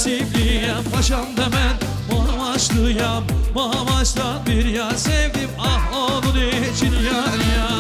nasibliyim paşamda ben Mamaşlıyam, Mamaş'tan bir yar sevdim ah onun için yar ya.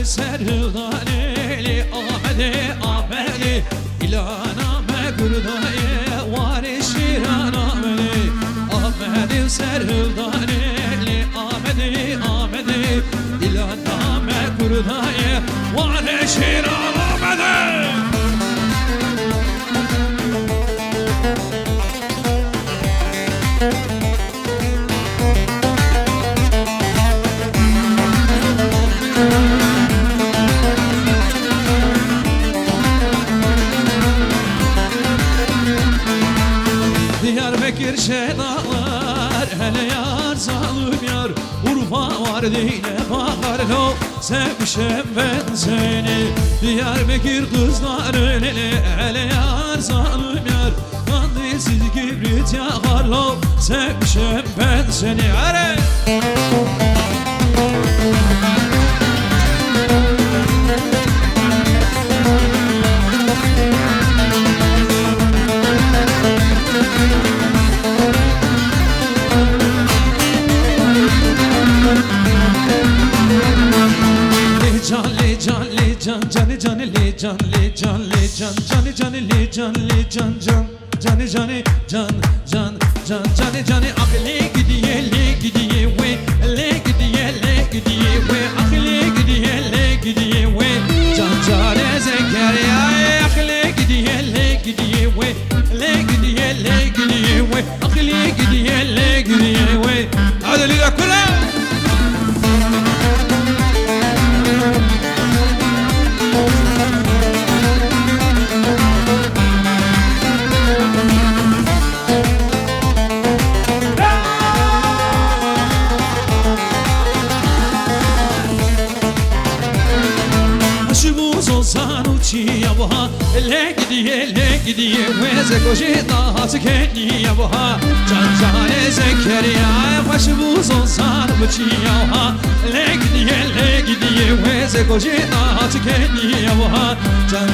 Serhıdaneli Ahmedi İlaname Gürdaye Vari Şiranameli Ahmedi Serhıdaneli Ahmedi İlaname Gürdaye Vari Şiranameli. Diyarbakır şenalar hele yar zalim yar Urfa var dine bakar lo sevmişim ben seni Diyarbakır kızları hele yar zalim yar Kandilsiz kibrit yakar lo sevmişim ben seni Hare! Cani akli gidiye le gidiye we le gidiye we akli gidiye we can Zekeriya akli gidiye we le gidiye we akli gidiye we hadi lira kula. Le gidiye ve koşita hatkeni yabuha can Zekeriya başımız olsan bıçıya ha le gidiye ve koşita hatkeni yabuha can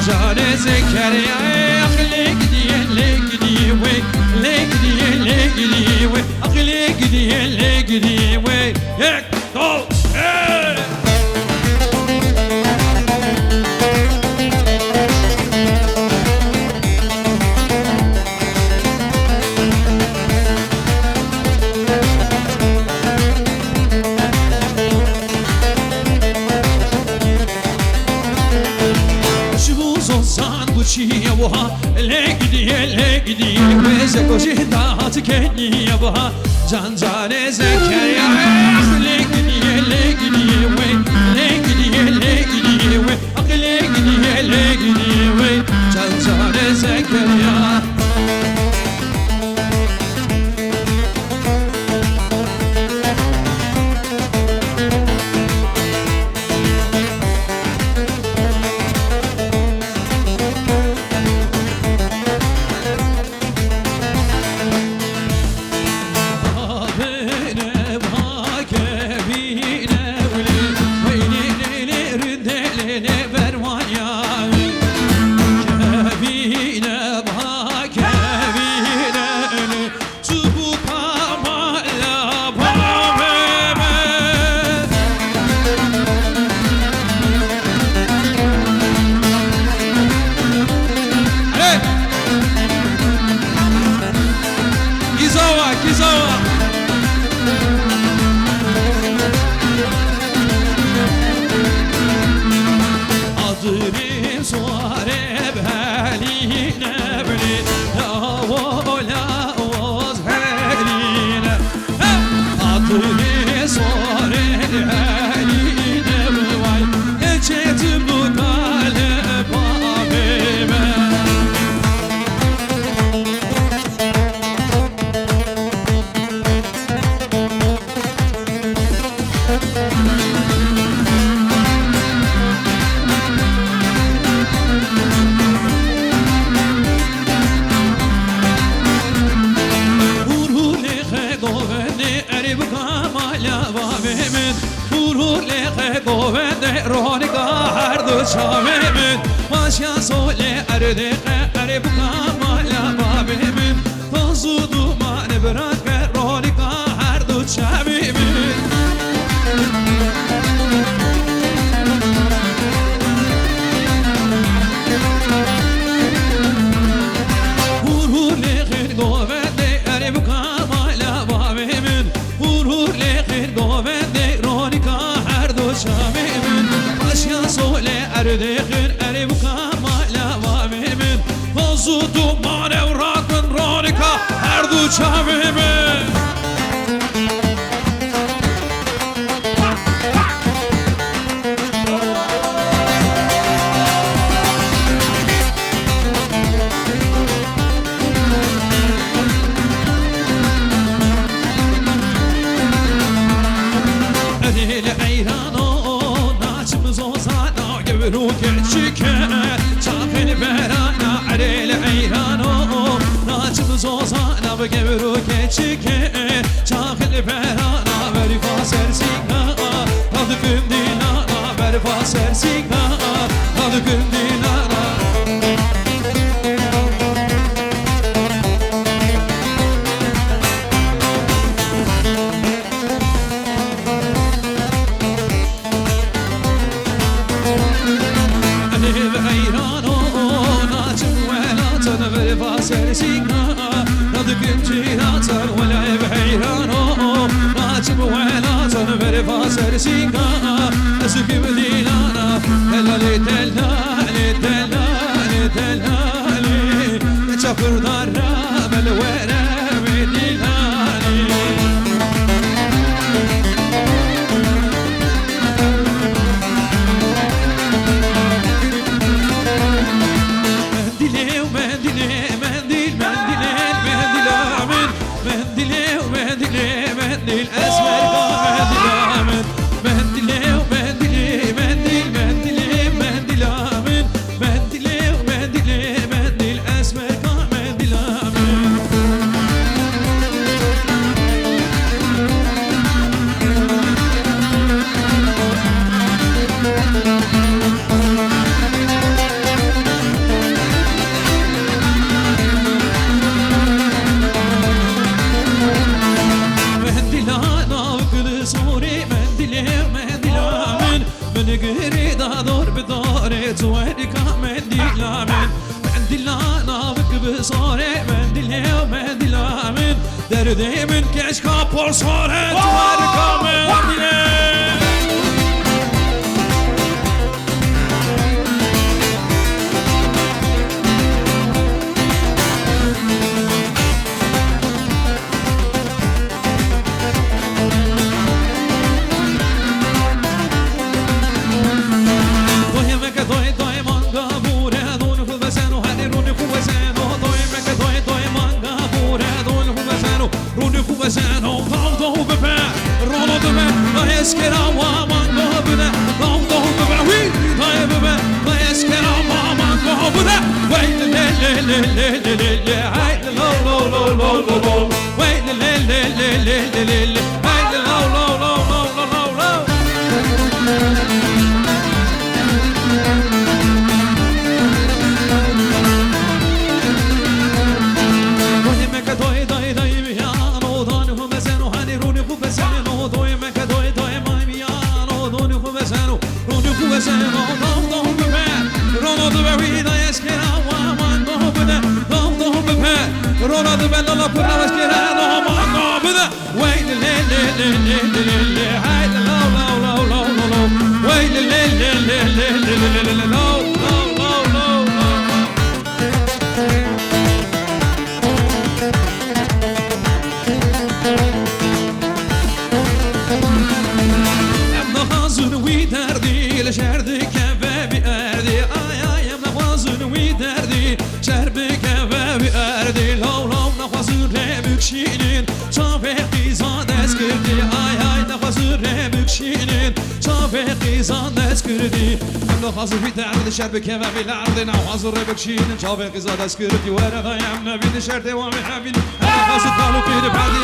Zekeriya le gidiye ve akli gidiye ve yek do Yabuha le gidiye ve zekoşita hatkeni yabuha can Zekeriya le gidiye ve akli gidiye ve can Zekeriya. çavimin Başka söyle erdi qari bu kamala babimin Tozu dumanı bırak ve rolika her du çavimin Erdekir eri bu kamala vavimin Tozu duman evrakın ronika her du çavimin Erili eyrano naçımız ozana Gebru keçike çakil berana Erili eyrano naçımız ozana Gebru keçike çakil berana Verifa sersika tadı gün dinana Verifa sersika tadı gün dinana Sersika tadı günciratan Vela bheyrano Naçım velatan Verifa sersika Eskim dilana Delali delali delali delali Çakır darra belvere ve dilali Mendil esmer mendil amin Mendile mendili mendil mendili mendil amin Mendile mendili mendil esmer mendil amin Gri da dor bedare tuerika mendilamin Mendilana vıkbı sore mendilamin Derdimin keş kapor sore tuerika mendilamin Vazano, valdo bebe, rolo de me, la eskera wa mango bebe, valdo bebe, oui, la bebe, la eskera wa mango bebe, wait le, hey lo, wait le, hey lo. Rona de bella la pura maschera no ma bida wait le hay lo wait le Emna hazır wi derdi le şerdi kebebi erdi ay emna hazır wi derdi şerbi kebebi erdi Bükşinin çabeki zades girdi ay nefazı bükşinin çabeki zades girdi Emne hazır bir derdi şerbeke ve bilardi Nefazı bükşinin çabeki zades girdi Ve da emne bir dişer devam edebil Emne hazır kalıp bir perdi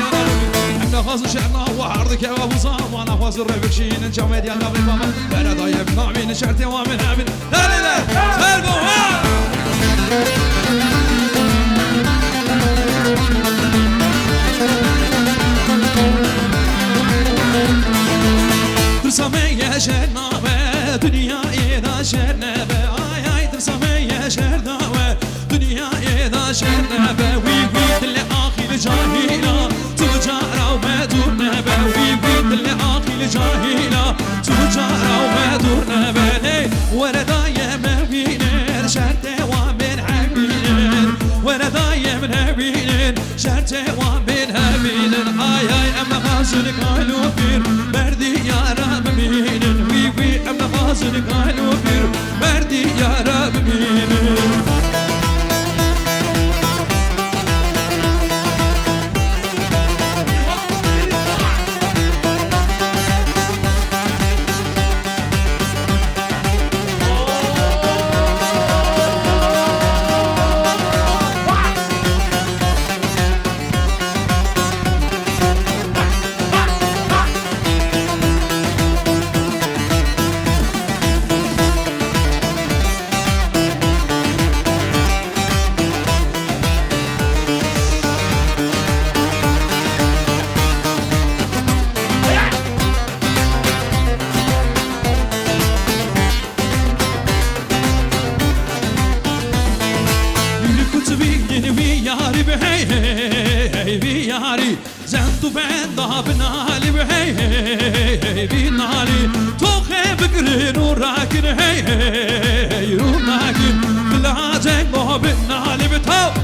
Emne hazır şerna vardı keva bu zaman Nefazı bükşinin çabeki zades girdi Ve da emne وامين شرتي وامين امين لا لا لا سالبوا ترسمي شرناوة دنيا إذا شرناوة آي آي ترسمي شرناوة دنيا إذا شرناوة وي وي دل آخي الجاهلة تجارة وما دورناوة وي وي دل آخي الجاهلة تجارة وما دورناوة وانا دايم نبينين شرطي ومن عبينين وانا دايم نبينين شرطي ومن عبينين آي آي أما غازلك قالوا فير بردي يا رب مين وي وي أما غازلك قالوا فير بردي يا رب مين زنتو بندا بنالي بهي هي بنالي توخي بقرن وراكن هي هي وراكن بلاجك مو بنالي بتو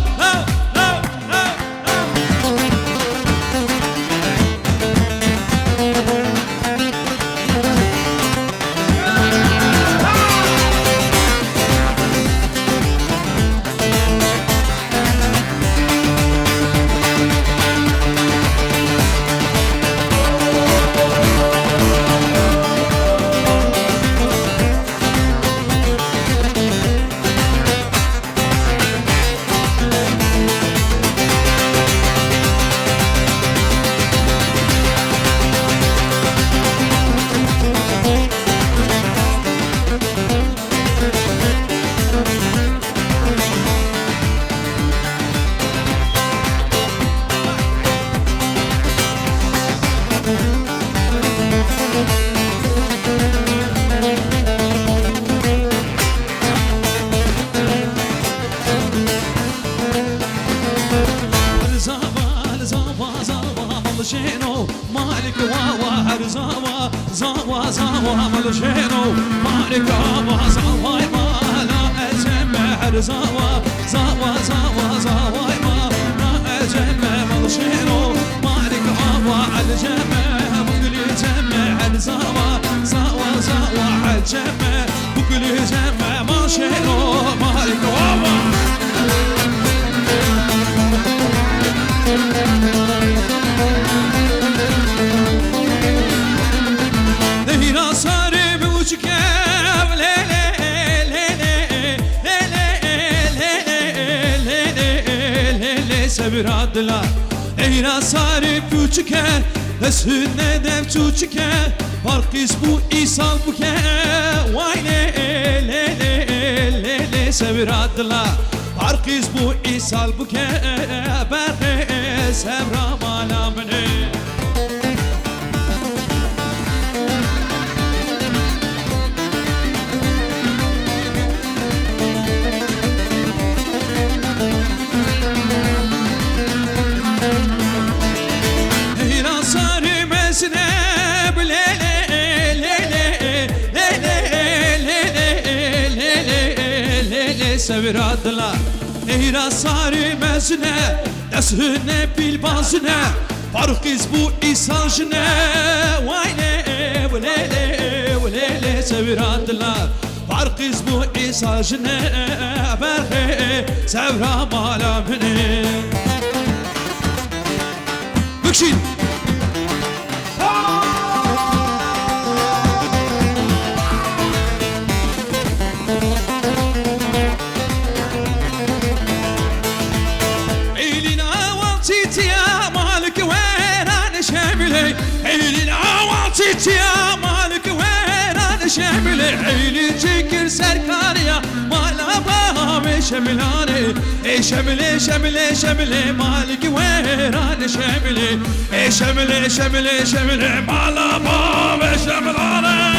شينو مالك واوا هرزاوا زاوا زاوا مال شينو مالك واوا زاوا ما لا أجمع هرزاوا زاوا زاوا زاوا ما لا أجمع مال شينو مالك واوا الجمع بكل جمع هرزاوا زاوا زاوا الجمع بكل جمع ما شينو مالك واوا دهيرا صاري بوجكام ليلي ليلي ليلي ليلي سبر عدلا دهيرا صاري بوجكام دسهن دم توجكام فرقيس بو إيصال بوكام واي ليلي ليلي سبر عدلا فرقيس بو إيصال بوكام برقي سبر مالا مني سبر عدلا إيرا صاري مزنة دسهن بالبازنة فرقيز بو إيسانجنة ويلي وليلي وليلي سبر عدلا فرقيز بو إيسانجنة برخي سبر مالا مني بكشين يا مالك وين انا شامله Eğli çekir serkariya malaba ve şemilane şemile şemile şemile malik verane şemile şemile şemile şemile malaba ve şemilane.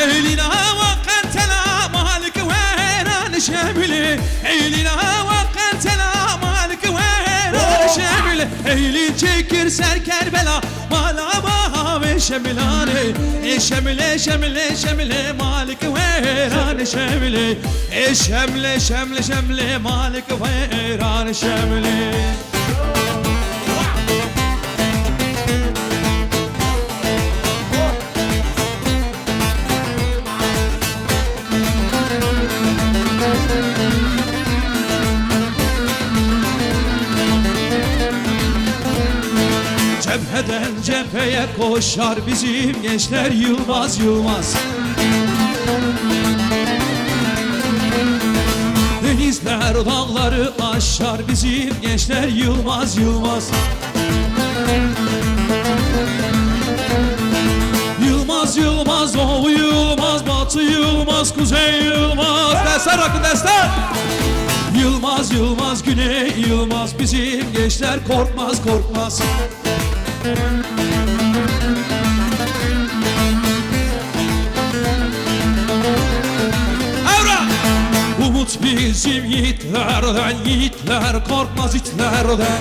Eylina vakantena malik ve şemile Eylin çekir serker bela malaba ve şemilane şemile şemile şemile malik ve şemile şemile şemile şemile malik ve şemile. Cepheden cepheye koşar bizim gençler Yılmaz Yılmaz. Denizler dağları aşar bizim gençler Yılmaz Yılmaz. Yılmaz Yılmaz, Doğu Yılmaz, Batı Yılmaz, Kuzey Yılmaz. Destan akın destan. Yılmaz Yılmaz, Güney Yılmaz, bizim gençler korkmaz korkmaz. Evra! Umut bizim yiğitlerden, yiğitler korkmaz itlerden.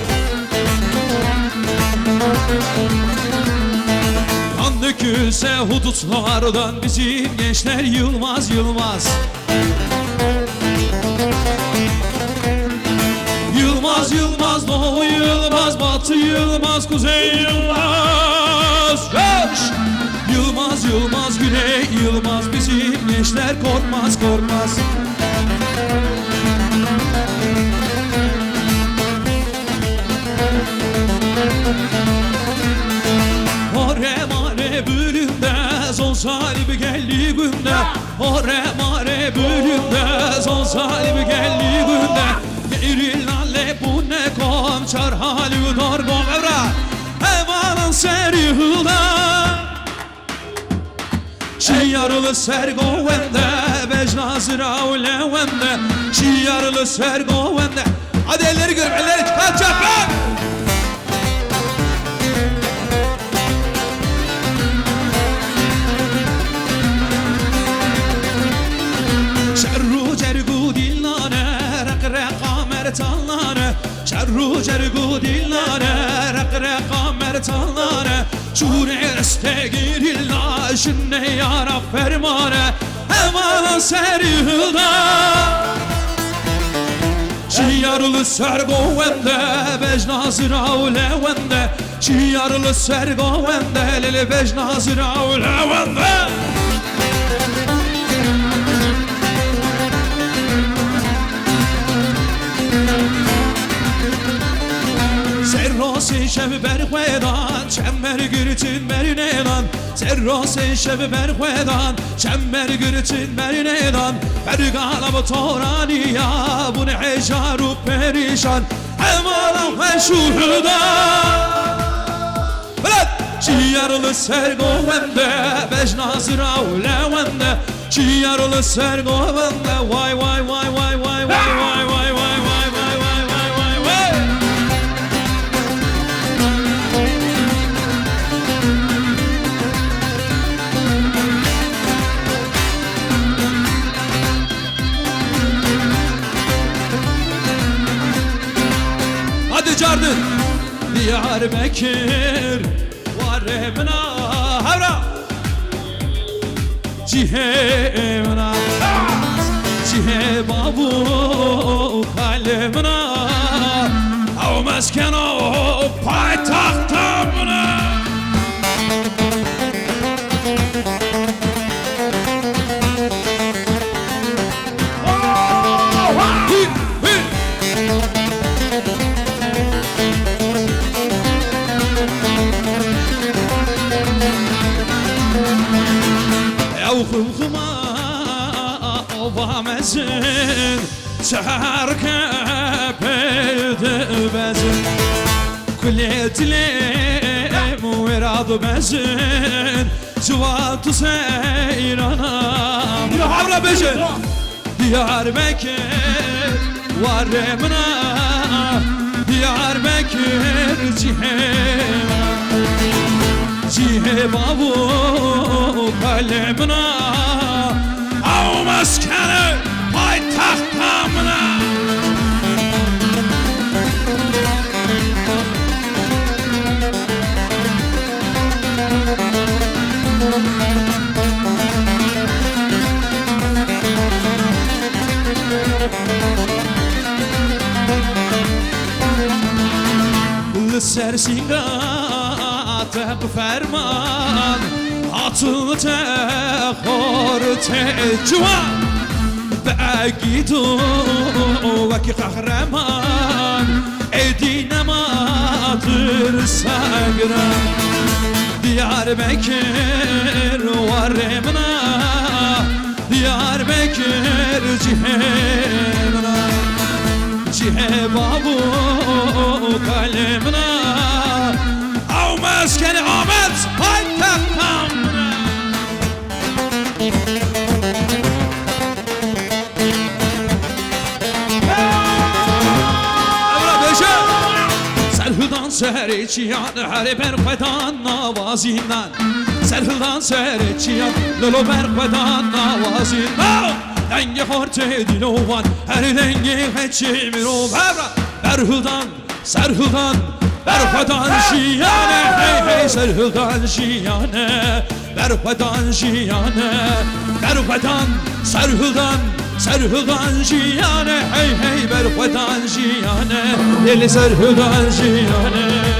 Kan dökülse hudutlardan bizim gençler Yılmaz Yılmaz. Yılmaz Yılmaz, Doğu Yılmaz, Batı Yılmaz, Kuzey Yılmaz. Koş! Yılmaz Yılmaz, Güney Yılmaz, bizim gençler korkmaz korkmaz. Ore mare bölümde son sahibi geldi günde. Ore mare bölümde son sahibi geldi günde. Gerilale bu ne komçar hali dar gomevra. Emanın serihula Şiyarlı sergovende Bejnazıra ulevende Şiyarlı sergovende. Hadi elleri görüp elleri çıkacak lan. Şerru cergu dillane Rekreqa mertallane Şerru cergu dillane Rekreqa mertallane Şure estegirilla Şinne yara fermane Emana serihda Şiyarlı sergovende Bejnazıra ulevende Şiyarlı sergovende Lili bejnazıra ulevende. Serrosi şevi berhuedan Çemmer gürtün merinedan Serrosi şevi berhuedan Çemmer gürtün merinedan Bergala bu toraniya Bu ne hecaru perişan Emalam ve şuhuda Şiyarlı sergovende Bejnazıra ulevende Şiyarlı sergovende Vay vay vay vay vay vay vay vay vay vay vay vay vay vay. Hadi cardın Diyarbakır Varemna Havra Cihemna Cihe babu kalemna Av meskeno paytahtamna. Khuma ova mezin بزن سهر كبد بزن كل تلم وراد بزن زوات سيرانam يا حبرا بزن Diyarbakır varımına Diyarbakır cihe babu kalemına Av maskeni paytahtamına Sersinga tep ferman Atıl te khor te civan Begidu vaki kahraman Edine matır sagran Diyarbakır varımına Diyarbakır cihemına Cihe babu kalemına Av meskeni Ahmet paytahtamına Evra beşe Serhıdan serçiyan her berkvedan navazinden Serhıdan serçiyan lolo berkvedan navazinden Denge horte dilovan her denge heçimiro Evra Berhıdan Serhıdan Berfadan şiyane hey hey Serhıdan şiyane Berfadan şiyane Berfadan Serhıdan Serhıdan şiyane hey hey Berfadan şiyane Deli Serhıdan şiyane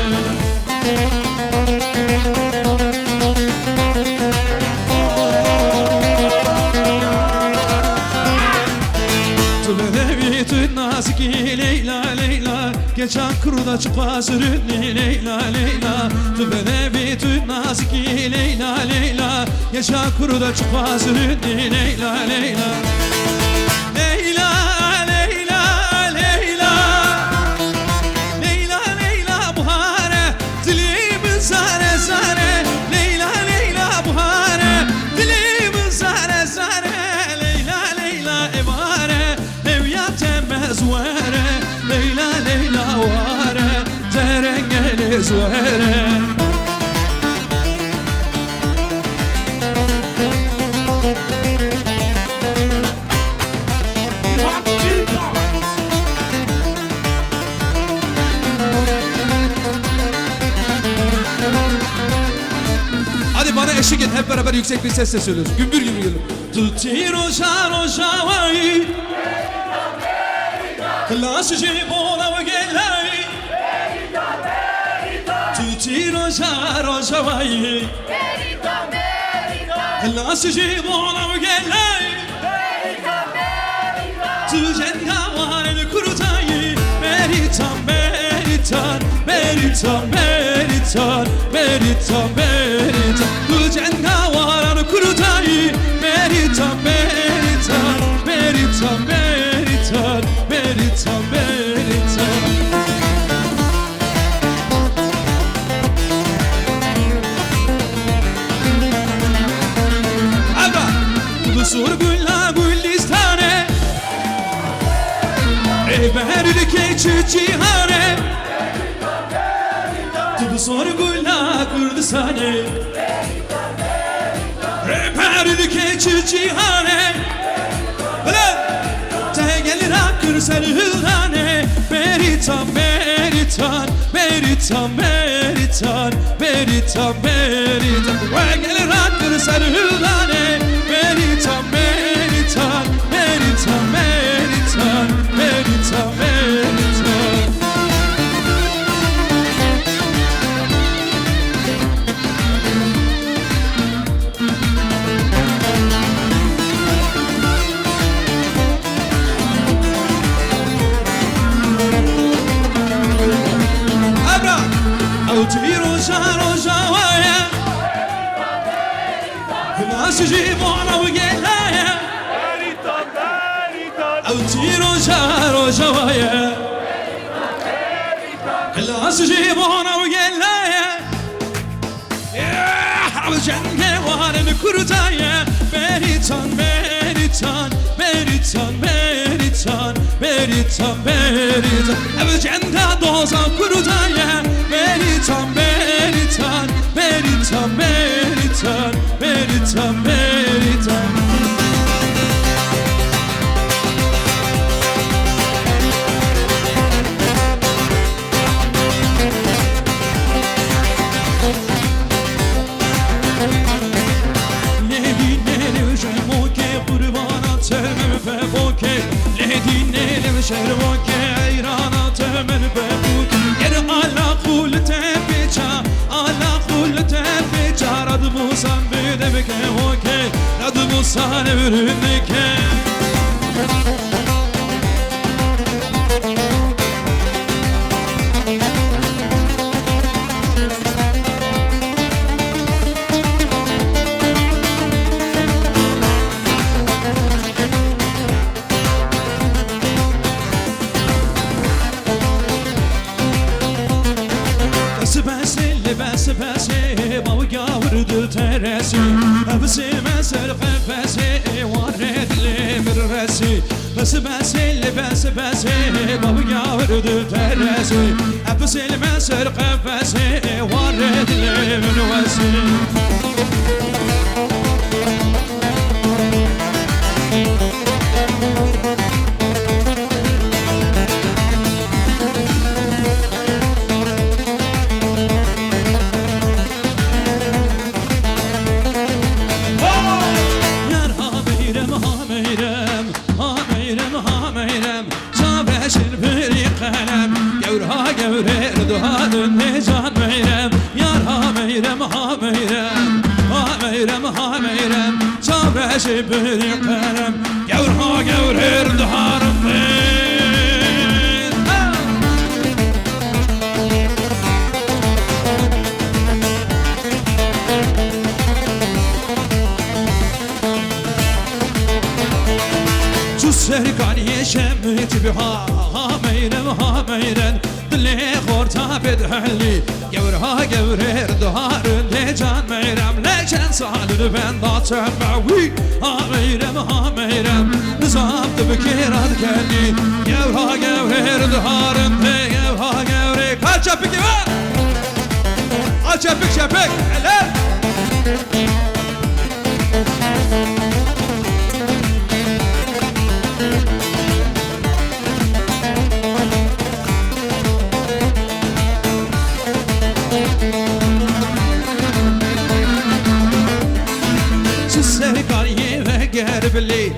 Naziki Leyla Leyla Geçen kuruda çıkmaz ürünü Leyla Leyla Tübene bir naziki Leyla Leyla Geçen kuruda çıkmaz ürünü Leyla Leyla Leyla Leyla Leyla Leyla Leyla buhare Dilim zare zare Leyla Leyla buhare Dilim zare zare Leyla Leyla evare Zwere Leyla Leyla ware Zerengeli zwere Hadi bana eşlik et hep beraber yüksek bir sesle söylüyoruz. Gümbür gibi geliyor. Tutti roja roja vai Classe buona gelai Merita merita Tutti roja roja vai Merita merita Classe buona gelai Merita merita Tu cengavan kurutayı Merita merita Merita merita Merita merita Tu cengavan kurutayı Merita merita Merita merita Merita, merita Abba, Dusur gülla güllistane Eberli keçi cihane Dusur gülla Kürdistane Eberli keçi cihane Gelir akır serhildane Meritan, meritan, meritan, meritan Meritan, meritan Ve gelir akır serhildane Meritan, meritan, meritan, meritan Meritan, meritan Tutti roja roja vaya Classe buona gelaya Merita merita أوتي روجا ويا كلاس جيبونا ويلايا عوجن وان الكردايا بيريتان بيريتان بيريتان بيريتان بيريتان بيريتان عوجن دوزا كردايا بيريتان بيريتان بيريتان بيريتان بيريتان بيريتان شهرك عيرانات من بابوك يا على قولته بيجا على قولته بيجا رد موسى بدمك وكي رد موسى نبرنك بسي بوقا ورد ترسي بسي مسر قفسي ورد لي من راسي بسي بوقا ورد ترسي بسي مسر قفسي ورد لي من راسي شبري قلم جور دهار شو سرقاني شمت بها ميرن دلي خورتا بدهلي جورها دهار لجان ميرم لجان سالو بن داتم معوي ميرم نزابط بكيرات كني جورها دهار جورها كالشبك شبك هلا بلي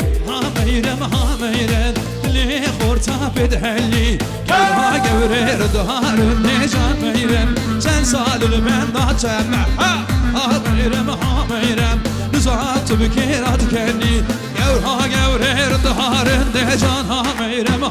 ميرن اللي خورتا بدهلي كلها قورير دهار النجان ميرن سن سال المن ضاجمع ميرن نزعت بكيرات كني قورير دهار النجان ميرن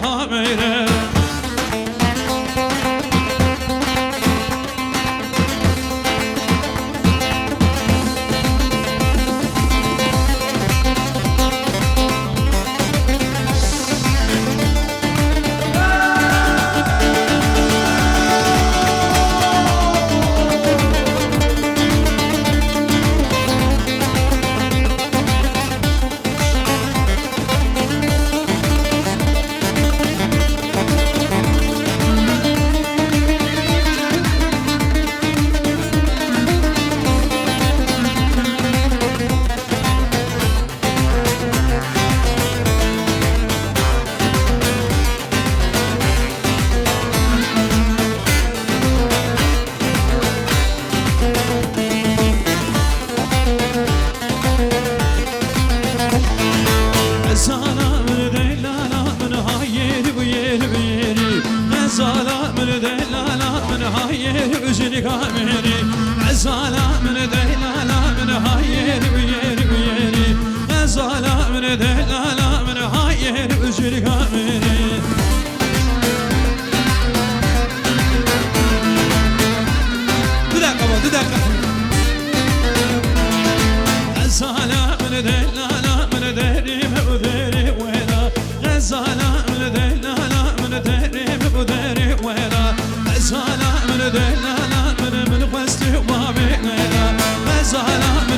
من دلالة من دهري وذري وينا غزالة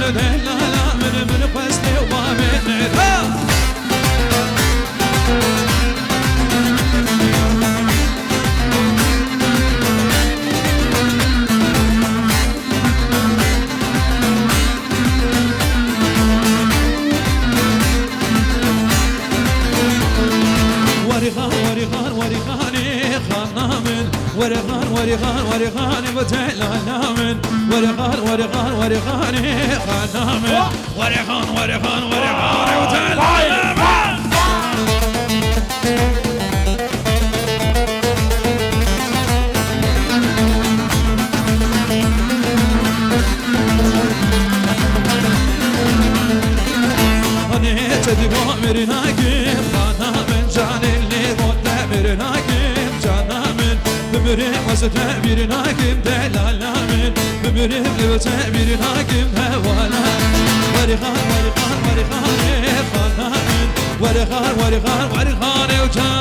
ودلالا من قصدي وضامن ورغان بدلالا من ورغان خنامن ورغان بدلالا من أنا تدبو مرناكم خنامن جان اللي قد مرناكم جانامن بمرهم وستعبير ناكم دلالا من بمرهم وستعبير ناكم هوالا ورغان خنامن ورغان وجان